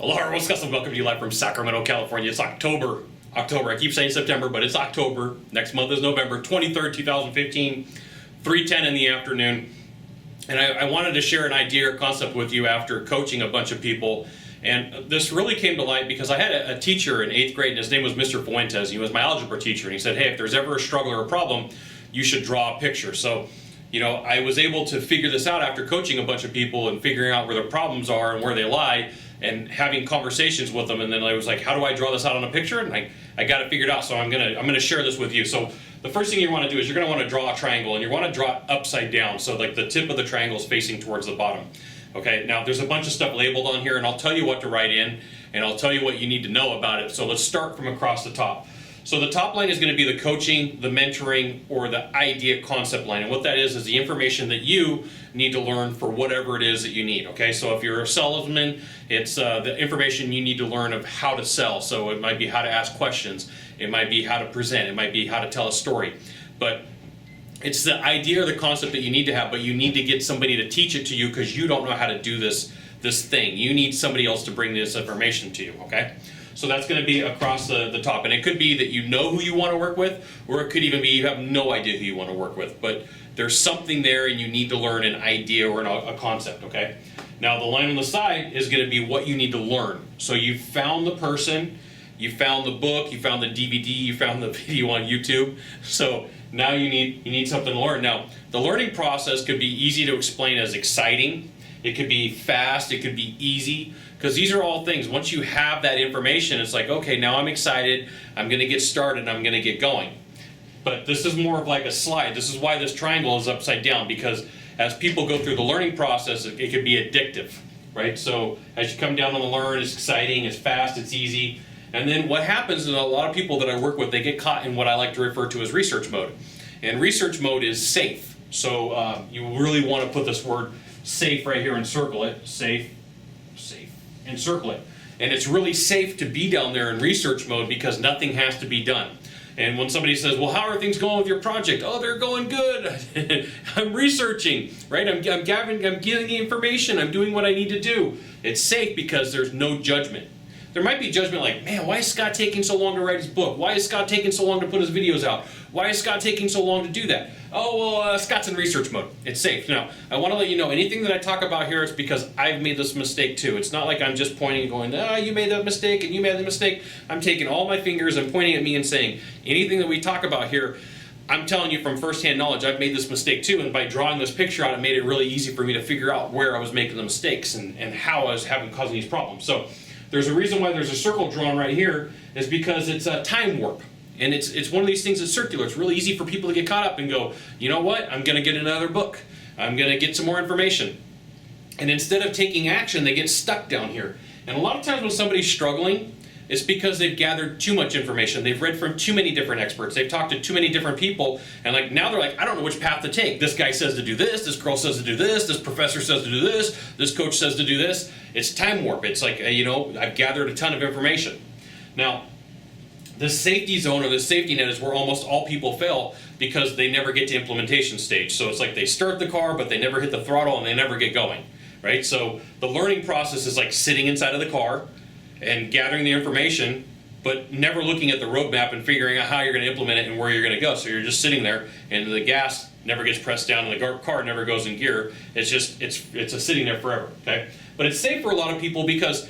Aloha, Wisconsin. Welcome to you live from Sacramento, California. It's October. I keep saying September, but it's October. Next month is November 23rd, 2015, 3:10 in the afternoon. And I wanted to share an idea or concept with you after coaching a bunch of people. And this really came to light because I had a teacher in 8th grade, and his name was Mr. Fuentes. He was my algebra teacher, and he said, hey, if there's ever a struggle or a problem, you should draw a picture. So, I was able to figure this out after coaching a bunch of people and figuring out where their problems are and where they lie and having conversations with them. And then I was like, how do I draw this out on a picture? And I got it figured out, so I'm gonna share this with you. So the first thing you want to do is you're going to want to draw a triangle, and you want to draw it upside down, so like the tip of the triangle is facing towards the bottom. Okay, now there's a bunch of stuff labeled on here, and I'll tell you what to write in, and I'll tell you what you need to know about it. So let's start from across the top. So the top line is going to be the coaching, the mentoring, or the idea concept line. And what that is the information that you need to learn for whatever it is that you need. Okay, so if you're a salesman, it's the information you need to learn of how to sell. So it might be how to ask questions. It might be how to present. It might be how to tell a story. But it's the idea or the concept that you need to have, but you need to get somebody to teach it to you because you don't know how to do this thing. You need somebody else to bring this information to you, okay? So that's going to be across the top. And it could be that you know who you want to work with, or it could even be you have no idea who you want to work with. But there's something there and you need to learn an idea or a concept, okay? Now the line on the side is going to be what you need to learn. So you found the person, you found the book, you found the DVD, you found the video on YouTube. So now you need something to learn. Now the learning process could be easy to explain as exciting. It could be fast, it could be easy, because these are all things. Once you have that information, it's like, okay, now I'm excited, I'm going to get started, I'm going to get going. But this is more of like a slide. This is why this triangle is upside down, because as people go through the learning process, it could be addictive, right? So as you come down on the learn, it's exciting, it's fast, it's easy. And then what happens is a lot of people that I work with, they get caught in what I like to refer to as research mode. And research mode is safe. So you really want to put this word safe right here and circle it. Safe, and circle it. And it's really safe to be down there in research mode because nothing has to be done. And when somebody says, well, how are things going with your project? Oh, they're going good. I'm researching, right? I'm getting the information. I'm doing what I need to do. It's safe because there's no judgment. There might be judgment like, man, why is Scott taking so long to write his book? Why is Scott taking so long to put his videos out? Why is Scott taking so long to do that? Oh, well, Scott's in research mode. It's safe. Now, I want to let you know, anything that I talk about here is because I've made this mistake too. It's not like I'm just pointing and going, you made that mistake and you made that mistake. I'm taking all my fingers and pointing at me and saying, anything that we talk about here, I'm telling you from firsthand knowledge, I've made this mistake too, and by drawing this picture out, it made it really easy for me to figure out where I was making the mistakes and how I was causing these problems. So there's a reason why there's a circle drawn right here, is because it's a time warp. And it's one of these things that's circular. It's really easy for people to get caught up and go, you know what, I'm going to get another book. I'm going to get some more information. And instead of taking action, they get stuck down here. And a lot of times when somebody's struggling, it's because they've gathered too much information. They've read from too many different experts. They've talked to too many different people. And now they're like, I don't know which path to take. This guy says to do this girl says to do this professor says to do this coach says to do this. It's time warp. It's like, I've gathered a ton of information. Now, the safety zone or the safety net is where almost all people fail because they never get to implementation stage. So it's like they start the car, but they never hit the throttle and they never get going, right? So the learning process is like sitting inside of the car and gathering the information, but never looking at the roadmap and figuring out how you're going to implement it and where you're going to go. So you're just sitting there and the gas never gets pressed down and the car never goes in gear. It's a sitting there forever, okay? But it's safe for a lot of people because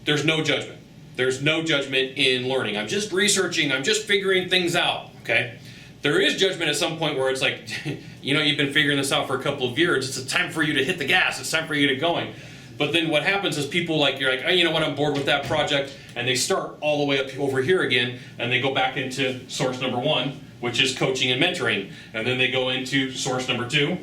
there's no judgment. There's no judgment in learning. I'm just researching, I'm just figuring things out, okay? There is judgment at some point where it's like, you've been figuring this out for a couple of years, it's time for you to hit the gas, it's time for you to get going. But then what happens is people you're like, oh, you know what, I'm bored with that project, and they start all the way up over here again, and they go back into source number 1, which is coaching and mentoring. And then they go into source number 2,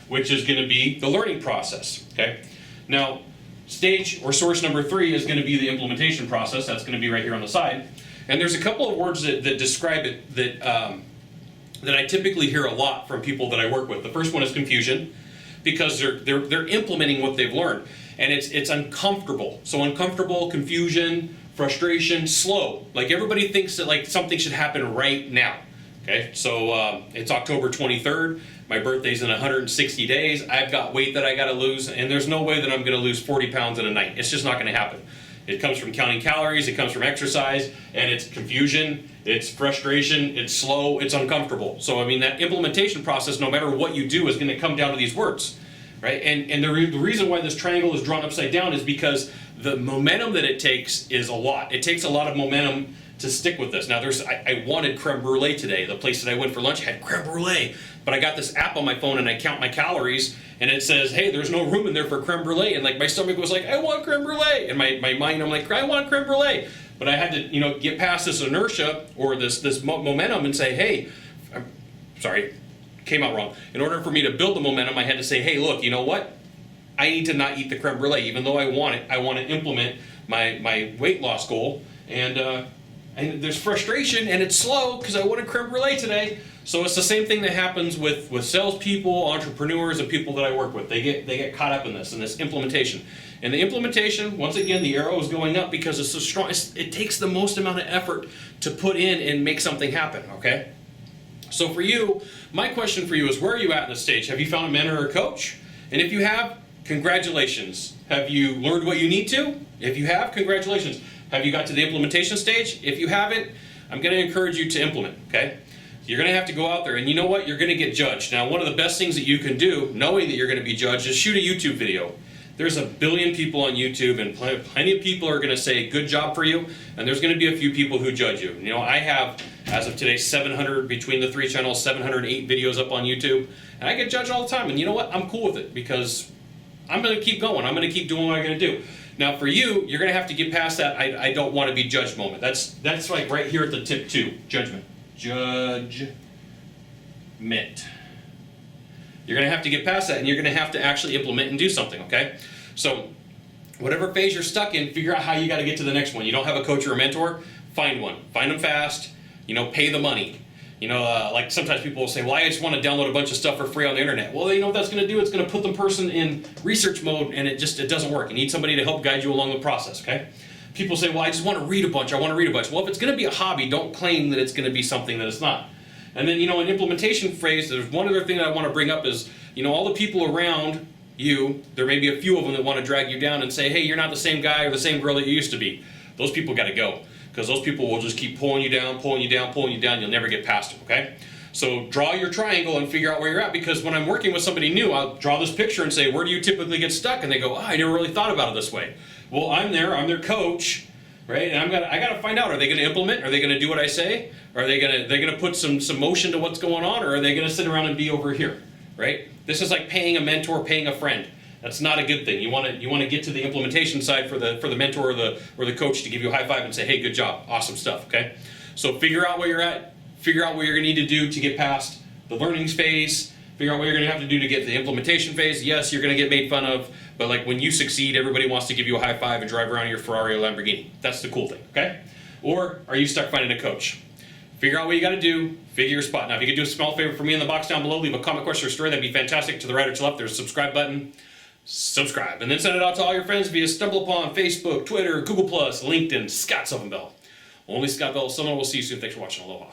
which is going to be the learning process, okay? Now, stage or source number 3 is going to be the implementation process. That's going to be right here on the side. And there's a couple of words that describe it that I typically hear a lot from people that I work with. The first one is confusion, because they're implementing what they've learned, and it's uncomfortable. So uncomfortable, confusion, frustration, slow. Like everybody thinks that like something should happen right now. Okay, so it's October 23rd. My birthday's in 160 days. I've got weight that I got to lose, and there's no way that I'm going to lose 40 pounds in a night. It's just not going to happen. It comes from counting calories, it comes from exercise, and it's confusion, it's frustration, it's slow, it's uncomfortable. So I mean, that implementation process, no matter what you do, is going to come down to these words, right? And the reason why this triangle is drawn upside down is because the momentum that it takes is a lot. It takes a lot of momentum to stick with this. Now, I wanted creme brulee today. The place that I went for lunch had creme brulee, but I got this app on my phone and I count my calories, and it says, hey, there's no room in there for creme brulee. And like my stomach was like, I want creme brulee. And my mind, I'm like, I want creme brulee. But I had to, get past this inertia or this momentum and say, hey, I'm sorry, came out wrong. In order for me to build the momentum, I had to say, hey, look, you know what? I need to not eat the creme brulee. Even though I want it, I want to implement my weight loss goal. And there's frustration, and it's slow because I wanted creme brulee today. So it's the same thing that happens with salespeople, entrepreneurs, and people that I work with. They get caught up in this implementation. And the implementation, once again, the arrow is going up because it's so strong. It takes the most amount of effort to put in and make something happen, okay? So for you, my question for you is, where are you at in this stage? Have you found a mentor or a coach? And if you have, congratulations. Have you learned what you need to? If you have, congratulations. Have you got to the implementation stage? If you haven't, I'm going to encourage you to implement, okay? You're going to have to go out there, and you know what? You're going to get judged. Now, one of the best things that you can do, knowing that you're going to be judged, is shoot a YouTube video. There's a billion people on YouTube, and plenty of people are going to say, good job for you, and there's going to be a few people who judge you. I have, as of today, 700, between the three channels, 708 videos up on YouTube, and I get judged all the time, and you know what? I'm cool with it, because I'm going to keep going. I'm going to keep doing what I'm going to do. Now for you, you're going to have to get past that I don't want to be judged moment. That's like right here at the tip 2, judgment. Judgment. You're going to have to get past that, and you're going to have to actually implement and do something, okay? So whatever phase you're stuck in, figure out how you got to get to the next one. You don't have a coach or a mentor? Find one. Find them fast. Pay the money. Like sometimes people will say, well, I just want to download a bunch of stuff for free on the internet. Well, you know what that's going to do? It's going to put the person in research mode, and it doesn't work. You need somebody to help guide you along the process, okay? People say, well, I just want to read a bunch. I want to read a bunch. Well, if it's going to be a hobby, don't claim that it's going to be something that it's not. And then, an implementation phase, there's one other thing that I want to bring up is, all the people around you, there may be a few of them that want to drag you down and say, hey, you're not the same guy or the same girl that you used to be. Those people got to go. Because those people will just keep pulling you down, pulling you down, pulling you down. You'll never get past them, okay? So draw your triangle and figure out where you're at, because when I'm working with somebody new, I'll draw this picture and say, where do you typically get stuck? And they go, I never really thought about it this way. Well, I'm their coach, right? And I got to find out, are they going to implement? Are they going to do what I say? Are they going to put some motion to what's going on? Or are they going to sit around and be over here, right? This is like paying a mentor, paying a friend. That's not a good thing. You want to get to the implementation side for the mentor or the coach to give you a high five and say, hey, good job, awesome stuff, okay? So figure out where you're at, figure out what you're going to need to do to get past the learning phase, figure out what you're going to have to do to get to the implementation phase. Yes, you're going to get made fun of, but like when you succeed, everybody wants to give you a high five and drive around in your Ferrari or Lamborghini. That's the cool thing, okay? Or are you stuck finding a coach? Figure out what you got to do, figure your spot. Now, if you could do a small favor for me in the box down below, leave a comment, question, or story, that'd be fantastic. To the right or to left, there's a subscribe button. Subscribe, and then send it out to all your friends via StumbleUpon, Facebook, Twitter, Google+, LinkedIn, Scott Sylvan Bell. Only Scott Bell, someone will see you soon. Thanks for watching. Aloha.